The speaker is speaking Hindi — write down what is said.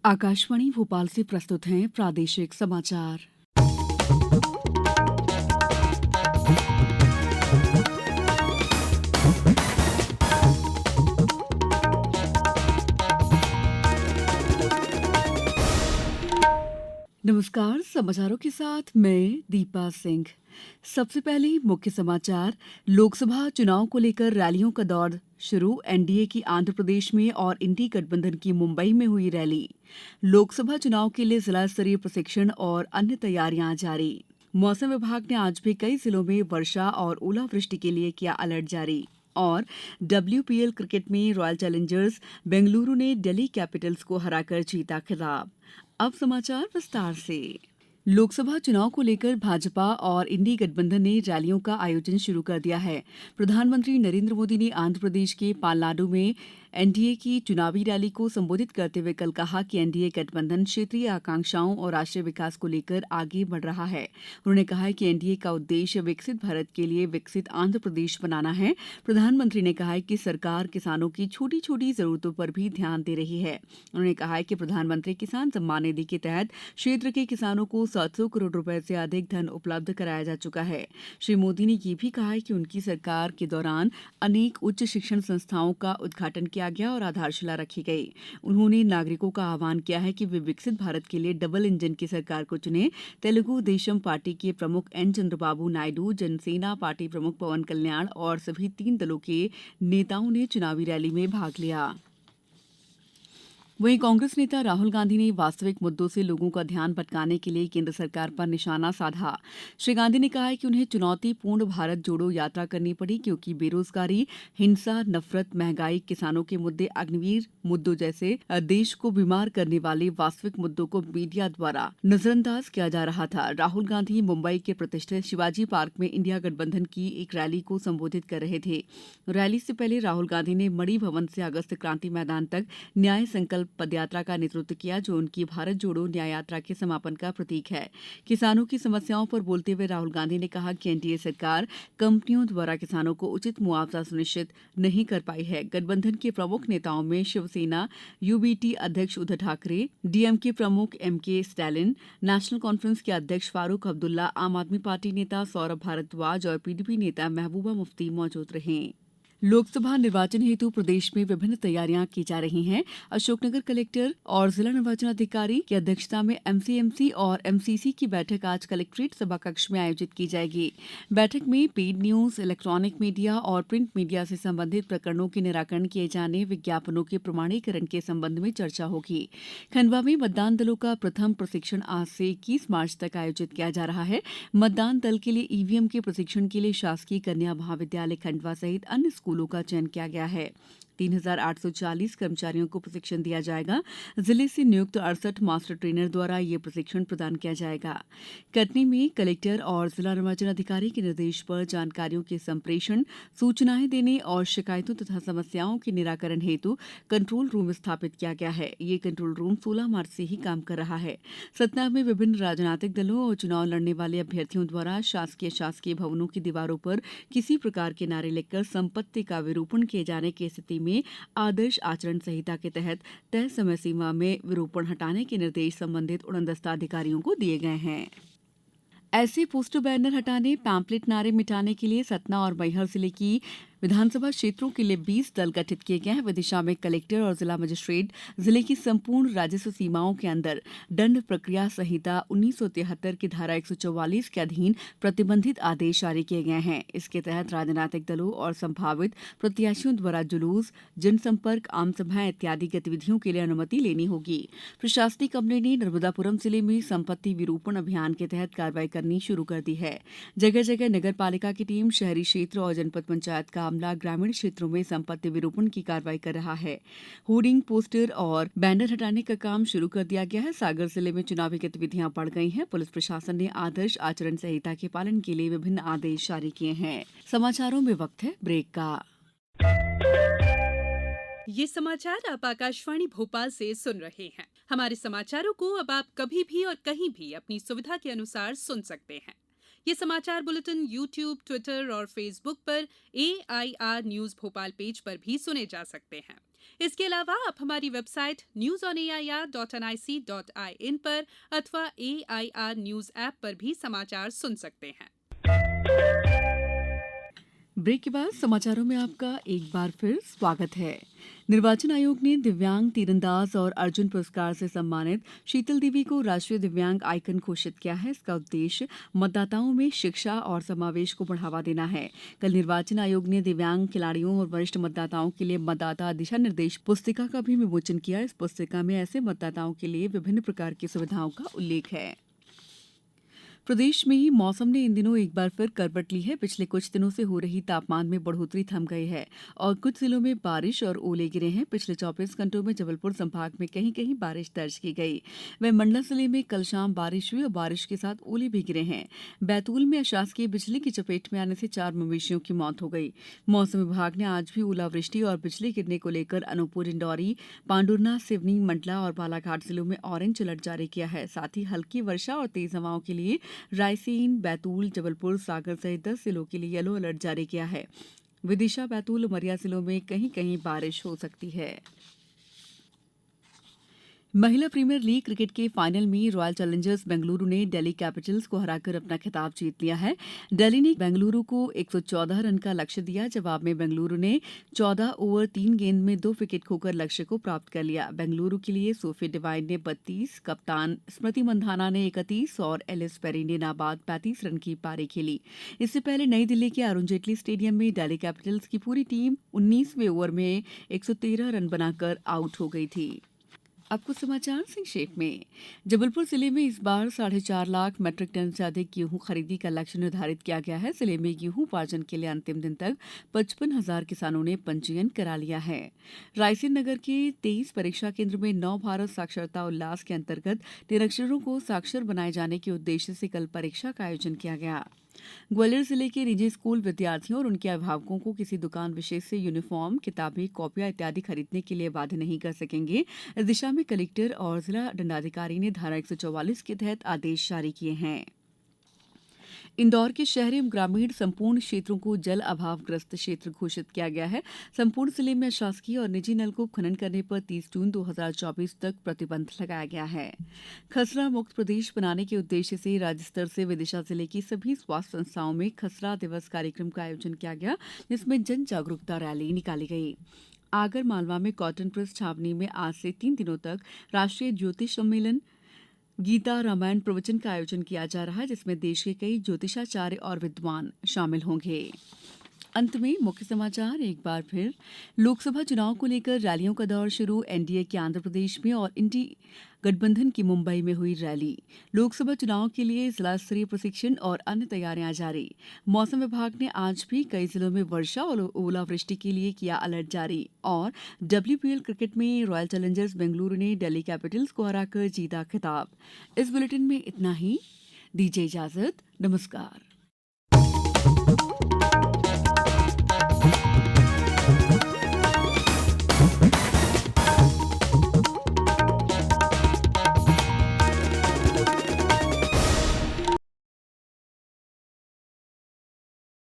आकाशवाणी भोपाल से प्रस्तुत हैं प्रादेशिक समाचार। नमस्कार, समाचारों के साथ मैं दीपा सिंह। सबसे पहले मुख्य समाचार। लोकसभा चुनाव को लेकर रैलियों का दौर शुरू। एनडीए की आंध्र प्रदेश में और इंडी गठबंधन की मुंबई में हुई रैली। लोकसभा चुनाव के लिए जिला स्तरीय प्रशिक्षण और अन्य तैयारियां जारी। मौसम विभाग ने आज भी कई जिलों में वर्षा और ओलावृष्टि के लिए किया अलर्ट जारी। और WPL क्रिकेट में रॉयल चैलेंजर्स बेंगलुरु ने दिल्ली कैपिटल्स को हराकर जीता खिताब। अब समाचार विस्तार से। लोकसभा चुनाव को लेकर भाजपा और इंडी गठबंधन ने रैलियों का आयोजन शुरू कर दिया है। प्रधानमंत्री नरेंद्र मोदी ने आंध्र प्रदेश के पालनाडु में एनडीए की चुनावी रैली को संबोधित करते हुए कल कहा कि एनडीए गठबंधन क्षेत्रीय आकांक्षाओं और राष्ट्रीय विकास को लेकर आगे बढ़ रहा है। उन्होंने कहा कि एनडीए का उद्देश्य विकसित भारत के लिए विकसित आंध्र प्रदेश बनाना है। प्रधानमंत्री ने कहा कि सरकार किसानों की छोटी छोटी जरूरतों पर भी ध्यान दे रही है। उन्होंने कहा कि प्रधानमंत्री किसान सम्मान निधि के तहत क्षेत्र के किसानों को 700 करोड़ रुपए से अधिक धन उपलब्ध कराया जा चुका है। श्री मोदी ने यह भी कहा कि उनकी सरकार के दौरान अनेक उच्च शिक्षण संस्थाओं का उद्घाटन किया गया और आधारशिला रखी गई। उन्होंने नागरिकों का आह्वान किया है कि वे विकसित भारत के लिए डबल इंजन की सरकार को चुने। तेलुगु देशम पार्टी के प्रमुख एन चंद्रबाबू नायडू, जनसेना पार्टी प्रमुख पवन कल्याण और सभी 3 दलों के नेताओं ने चुनावी रैली में भाग लिया। वहीं कांग्रेस नेता राहुल गांधी ने वास्तविक मुद्दों से लोगों का ध्यान भटकाने के लिए केंद्र सरकार पर निशाना साधा। श्री गांधी ने कहा है कि उन्हें चुनौतीपूर्ण भारत जोड़ो यात्रा करनी पड़ी क्योंकि बेरोजगारी, हिंसा, नफरत, महंगाई, किसानों के मुद्दे, अग्निवीर मुद्दों जैसे देश को बीमार करने वाले वास्तविक मुद्दों को मीडिया द्वारा नजरअंदाज किया जा रहा था। राहुल गांधी मुंबई के प्रतिष्ठित शिवाजी पार्क में इंडिया गठबंधन की एक रैली को संबोधित कर रहे थे। रैली से पहले राहुल गांधी ने मणि भवन से अगस्त क्रांति मैदान तक न्याय संकल्प पदयात्रा का नेतृत्व किया, जो उनकी भारत जोड़ो न्याय यात्रा के समापन का प्रतीक है। किसानों की समस्याओं पर बोलते हुए राहुल गांधी ने कहा कि एनडीए सरकार कंपनियों द्वारा किसानों को उचित मुआवजा सुनिश्चित नहीं कर पाई है। गठबंधन के प्रमुख नेताओं में शिवसेना यूबीटी अध्यक्ष उद्धव ठाकरे, डीएमके प्रमुख एमके स्टैलिन, नेशनल कॉन्फ्रेंस के अध्यक्ष फारूक अब्दुल्ला, आम आदमी पार्टी नेता सौरभ भारद्वाज और पीडीपी नेता महबूबा मुफ्ती मौजूद रहे। लोकसभा निर्वाचन हेतु प्रदेश में विभिन्न तैयारियां की जा रही हैं। अशोकनगर कलेक्टर और जिला निर्वाचन अधिकारी की अध्यक्षता में एमसीएमसी और एमसीसी की बैठक आज कलेक्ट्रेट सभा कक्ष में आयोजित की जाएगी। बैठक में पेड न्यूज, इलेक्ट्रॉनिक मीडिया और प्रिंट मीडिया से संबंधित प्रकरणों के निराकरण किए जाने, विज्ञापनों के प्रमाणीकरण के संबंध में चर्चा होगी। खंडवा में मतदान दलों का प्रथम प्रशिक्षण आज से 21 मार्च तक आयोजित किया जा रहा है। मतदान दल के लिए ईवीएम के प्रशिक्षण के लिए शासकीय कन्या महाविद्यालय खंडवा सहित अन्य स्कूलों का चयन किया गया है। 3,840 कर्मचारियों को प्रशिक्षण दिया जाएगा। जिले से नियुक्त 68 मास्टर ट्रेनर द्वारा ये प्रशिक्षण प्रदान किया जाएगा। कटनी में कलेक्टर और जिला निर्वाचन अधिकारी के निर्देश पर जानकारियों के संप्रेषण, सूचनाएं देने और शिकायतों तथा समस्याओं के निराकरण हेतु कंट्रोल रूम स्थापित किया गया है। ये कंट्रोल रूम 16 मार्च से ही काम कर रहा है। सतना में विभिन्न राजनीतिक दलों और चुनाव लड़ने वाले अभ्यर्थियों द्वारा शासकीय भवनों की दीवारों पर किसी प्रकार के नारे लिखकर संपत्ति का विरूपण किए जाने की स्थिति में आदर्श आचरण संहिता के तहत तय समय सीमा में विरूपण हटाने के निर्देश संबंधित उड़नदस्ता अधिकारियों को दिए गए हैं। ऐसे पोस्टर, बैनर हटाने, पैम्पलेट, नारे मिटाने के लिए सतना और मैहर जिले की विधानसभा क्षेत्रों के लिए 20 दल गठित किए गए हैं। विदिशा में कलेक्टर और जिला मजिस्ट्रेट जिले की संपूर्ण राजस्व सीमाओं के अंदर दंड प्रक्रिया संहिता 1973 की धारा 144 के अधीन प्रतिबंधित आदेश जारी किए गए हैं। इसके तहत राजनीतिक दलों और संभावित प्रत्याशियों द्वारा जुलूस, जनसंपर्क, आमसभाएं इत्यादि गतिविधियों के लिए अनुमति लेनी होगी। प्रशासनिक अमले ने नर्मदापुरम जिले में संपत्ति विरूपण अभियान के तहत कार्रवाई करनी शुरू कर दी है। जगह जगह नगर पालिका की टीम शहरी क्षेत्र और जनपद पंचायत का अमला ग्रामीण क्षेत्रों में संपत्ति विरूपण की कार्रवाई कर रहा है। होर्डिंग, पोस्टर और बैनर हटाने का काम शुरू कर दिया गया है। सागर जिले में चुनावी गतिविधियां बढ़ गई हैं। पुलिस प्रशासन ने आदर्श आचरण संहिता के पालन के लिए विभिन्न आदेश जारी किए हैं। समाचारों में वक्त है ब्रेक का। ये समाचार आप आकाशवाणी भोपाल से सुन रहे हैं। हमारे समाचारों को अब आप कभी भी और कहीं भी अपनी सुविधा के अनुसार सुन सकते हैं। ये समाचार बुलेटिन YouTube, ट्विटर और फेसबुक पर AIR न्यूज भोपाल पेज पर भी सुने जा सकते हैं। इसके अलावा आप हमारी वेबसाइट newsonair.nic.in पर अथवा AIR न्यूज ऐप पर भी समाचार सुन सकते हैं। ब्रेक के बाद समाचारों में आपका एक बार फिर स्वागत है। निर्वाचन आयोग ने दिव्यांग तीरंदाज और अर्जुन पुरस्कार से सम्मानित शीतल देवी को राष्ट्रीय दिव्यांग आइकन घोषित किया है। इसका उद्देश्य मतदाताओं में शिक्षा और समावेश को बढ़ावा देना है। कल निर्वाचन आयोग ने दिव्यांग खिलाड़ियों और वरिष्ठ मतदाताओं के लिए मतदाता दिशा निर्देश पुस्तिका का भी विमोचन किया। इस पुस्तिका में ऐसे मतदाताओं के लिए विभिन्न प्रकार की सुविधाओं का उल्लेख है। प्रदेश में ही मौसम ने इन दिनों एक बार फिर करवट ली है। पिछले कुछ दिनों से हो रही तापमान में बढ़ोतरी थम गई है और कुछ जिलों में बारिश और ओले गिरे हैं। पिछले 24 घंटों में जबलपुर संभाग में कहीं कहीं बारिश दर्ज की गई। वहीं मंडला जिले में कल शाम बारिश हुई और बारिश के साथ ओले भी गिरे हैं। बैतूल में अशासकीय बिजली की चपेट में आने से 4 मवेशियों की मौत हो गई। मौसम विभाग ने आज भी ओलावृष्टि और बिजली गिरने को लेकर अनूपपुर, डिंडौरी, पांडुरना, सिवनी, मंडला और बालाघाट जिलों में ऑरेंज अलर्ट जारी किया है। साथ ही हल्की वर्षा और तेज हवाओं के लिए रायसेन, बैतूल, जबलपुर, सागर सहित 10 जिलों के लिए येलो अलर्ट जारी किया है। विदिशा, बैतूल, उमरिया जिलों में कहीं कहीं बारिश हो सकती है। महिला प्रीमियर लीग क्रिकेट के फाइनल में रॉयल चैलेंजर्स बेंगलुरु ने दिल्ली कैपिटल्स को हराकर अपना खिताब जीत लिया है। दिल्ली ने बेंगलुरु को 114 रन का लक्ष्य दिया। जवाब में बेंगलुरु ने 14 ओवर 3 गेंद में 2 विकेट खोकर लक्ष्य को प्राप्त कर लिया। बेंगलुरु के लिए सोफी डिवाइन ने 32, कप्तान स्मृति मंधाना ने 31 और एलिस पेरी ने नाबाद 35 रन की पारी खेली। इससे पहले नई दिल्ली के अरुण जेटली स्टेडियम में दिल्ली कैपिटल्स की पूरी टीम 19वें ओवर में 113 रन बनाकर आउट हो गई थी। अब कुछ समाचार संक्षेप में। जबलपुर जिले में इस बार 4.5 लाख मीट्रिक टन से अधिक गेहूं खरीदी का लक्ष्य निर्धारित किया गया है। जिले में गेहूं उपार्जन के लिए अंतिम दिन तक 55,000 किसानों ने पंजीयन करा लिया है। रायसेन नगर के 23 परीक्षा केंद्र में नव भारत साक्षरता उल्लास के अंतर्गत निरक्षरों को साक्षर बनाए जाने के उद्देश्य से कल परीक्षा का आयोजन किया गया। ग्वालियर जिले के निजी स्कूल विद्यार्थियों और उनके अभिभावकों को किसी दुकान विशेष से यूनिफॉर्म, किताबें, कॉपियां इत्यादि खरीदने के लिए बाध्य नहीं कर सकेंगे। इस दिशा में कलेक्टर और जिला दंडाधिकारी ने धारा 144 के तहत आदेश जारी किए हैं। इंदौर के शहरी एवं ग्रामीण संपूर्ण क्षेत्रों को जल अभाव ग्रस्त क्षेत्र घोषित किया गया है। संपूर्ण जिले में अशासकीय और निजी नलकूप खनन करने पर 30 जून 2024 तक प्रतिबंध लगाया गया है। खसरा मुक्त प्रदेश बनाने के उद्देश्य से राज्य स्तर से विदिशा जिले की सभी स्वास्थ्य संस्थाओं में खसरा दिवस कार्यक्रम का आयोजन किया गया, जिसमें जन जागरूकता रैली निकाली गई। आगर मालवा में कॉटन प्रेस छावनी में आज से 3 दिनों तक राष्ट्रीय ज्योतिष सम्मेलन गीता रामायण प्रवचन का आयोजन किया जा रहा है, जिसमें देश के कई ज्योतिषाचार्य और विद्वान शामिल होंगे। अंत में मुख्य समाचार एक बार फिर। लोकसभा चुनाव को लेकर रैलियों का दौर शुरू। एनडीए के आंध्र प्रदेश में और इंडी गठबंधन की मुंबई में हुई रैली। लोकसभा चुनाव के लिए जिला स्तरीय प्रशिक्षण और अन्य तैयारियां जारी। मौसम विभाग ने आज भी कई जिलों में वर्षा और ओलावृष्टि के लिए किया अलर्ट जारी। और WPL क्रिकेट में रॉयल चैलेंजर्स बेंगलुरु ने दिल्ली कैपिटल्स को हराकर जीता खिताब। इस बुलेटिन में इतना ही। दीजिए इजाजत। नमस्कार।